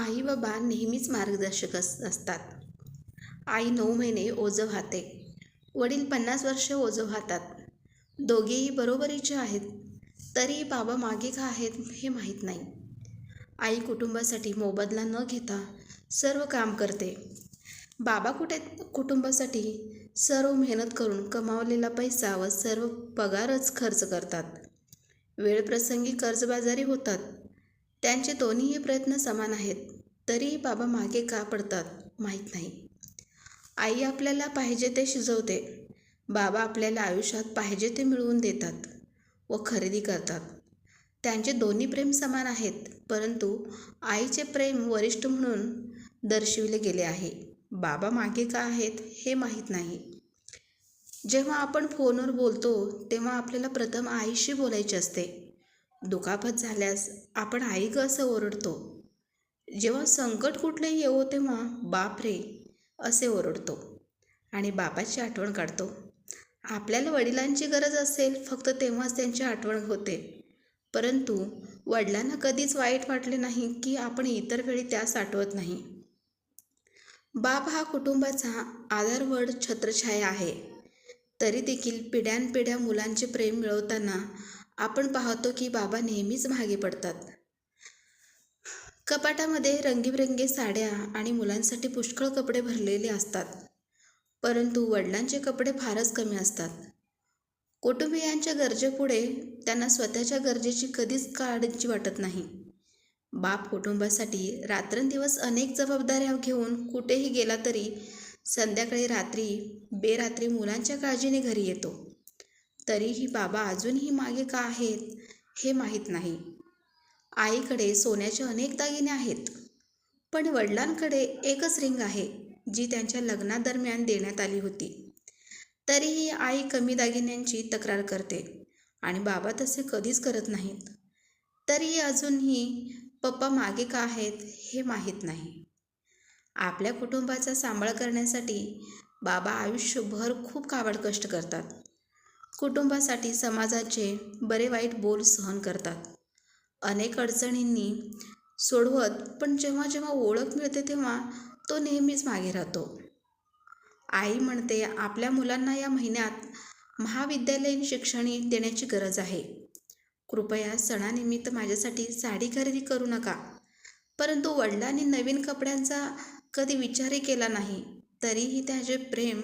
आई व बा नेहमीच मार्गदर्शक असतात. आई 9 महिने ओझं वाहते. वडील 50 वर्ष ओझं वाहतात. दोघेही बरोबरीचे आहेत. तरी बाबा मागे का आहेत हे माहीत नाही. आई कुटुंबासाठी मोबदला न घेता सर्व काम करते. बाबा कुटुंबासाठी सर्व मेहनत करून कमावलेला पैसा व सर्व पगारच खर्च करतात. वेळप्रसंगी कर्जबाजारी होतात. त्यांचे दोन्हीही प्रयत्न समान आहेत. तरीही बाबा मागे का पडतात माहीत नाही. आई आपल्याला पाहिजे ते शिजवते. बाबा आपल्याला आयुष्यात पाहिजे ते मिळवून देतात व खरेदी करतात. त्यांचे दोन्ही प्रेम समान आहेत, परंतु आईचे प्रेम वरिष्ठ म्हणून दर्शविले गेले आहे. बाबा मागे का आहेत हे माहीत नाही. जेव्हा आपण फोनवर बोलतो तेव्हा आपल्याला प्रथम आईशी बोलायचे असते. दुखापत झाल्यास आपण आई ग असं ओरडतो. जेव्हा संकट कुठलेही येवो तेव्हा बाप रे असे ओरडतो आणि बापाची आठवण काढतो. आपल्याला वडिलांची गरज असेल फक्त तेव्हाच त्यांची आठवण होते. परंतु वडिलांना कधीच वाईट वाटले नाही की आपण इतर वेळी त्यास आठवत नाही. बाप हा कुटुंबाचा आधारवड छत्रछाया आहे. तरी देखील पिढ्यानपिढ्या मुलांचे प्रेम मिळवताना आपण पाहतो की बाबा नेहमीच मागे पडतात. कपाटामध्ये रंगीबेरंगी साड्या आणि मुलांसाठी पुष्कळ कपडे भरलेले असतात, परंतु वडिलांचे कपडे फारच कमी असतात. कुटुंबियांच्या गरजेपुढे त्यांना स्वतःच्या गरजेची कधीच काळजी वाटत नाही. बाप कुटुंबासाठी रात्रंदिवस अनेक जबाबदाऱ्या घेऊन कुठेही गेला तरी संध्याकाळी बेरात्री मुलांच्या काळजीने घरी येतो. तरीही बाबा अजूनही मागे का आहेत हे माहीत नाही. आईकडे सोन्याचे अनेक दागिने आहेत, पण वडिलांकडे एकच रिंग आहे जी त्यांच्या लग्नादरम्यान देण्यात आली होती. तरीही आई कमी दागिन्यांची तक्रार करते आणि बाबा तसे कधीच करत नाहीत. तरीही अजूनही पप्पा मागे का आहेत हे माहीत नाही. आपल्या कुटुंबाचा सांभाळ करण्यासाठी बाबा आयुष्यभर खूप काबाड कष्ट करतात. कुटुंबासाठी समाजाचे बरे वाईट बोल सहन करतात. अनेक अडचणींनी सोडवत, पण जेव्हा जेव्हा ओळख मिळते तेव्हा तो नेहमीच मागे राहतो. आई म्हणते आपल्या मुलांना या महिन्यात महाविद्यालयीन शिक्षण देण्याची गरज आहे. कृपया सणानिमित्त माझ्यासाठी साडी खरेदी करू नका. परंतु वडिलांनी नवीन कपड्यांचा कधी विचारही केला नाही. तरीही त्याचे प्रेम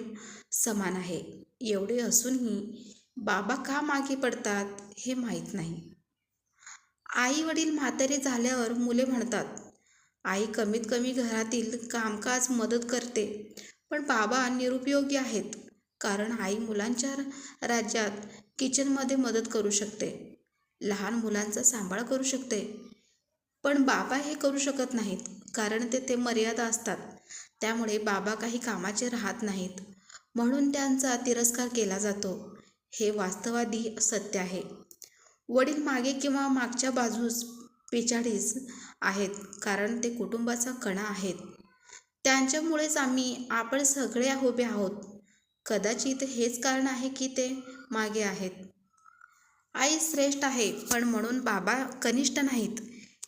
समान आहे. एवढे असूनही बाबा का मागे पडतात हे माहीत नाही. आई वडील म्हातारे झाल्यावर मुले म्हणतात, आई कमीत कमी घरातील कामकाज मदत करते, पण बाबा निरुपयोगी आहेत. कारण आई मुलांच्या राज्यात किचनमध्ये मदत करू शकते, लहान मुलांचा सांभाळ करू शकते, पण बाबा हे करू शकत नाहीत. कारण ते मर्यादा असतात. त्यामुळे बाबा काही कामाचे राहत नाहीत, म्हणून त्यांचा तिरस्कार केला जातो. हे वास्तवादी सत्य आहे. वडील मागे किंवा मागच्या बाजूस पिछाडीस आहेत, कारण ते कुटुंबाचा कणा आहेत. त्यांच्यामुळेच आपण सगळे उभे आहोत. कदाचित हेच कारण आहे की ते मागे आहेत. आई श्रेष्ठ आहे, पण म्हणून बाबा कनिष्ठ नाहीत.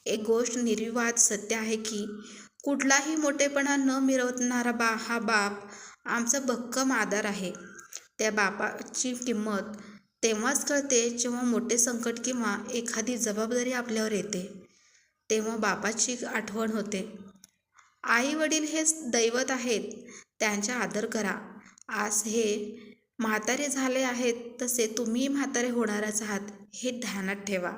एक गोष्ट निर्विवाद सत्य आहे की कुठलाही मोठेपणा न मिरवणारा हा बाप आमचा भक्कम आधार आहे. त्या बापाची किंमत तेव्हाच कळते जेव्हा मोठे संकट किंवा एखादी जबाबदारी आपल्यावर येते. तेव्हा बापाची आठवण होते. आई वडील हेच दैवत आहेत, त्यांचा आदर करा. आज हे म्हातारे झाले आहेत तसे तुम्ही म्हातारे होणारच आहात हे ध्यानात ठेवा.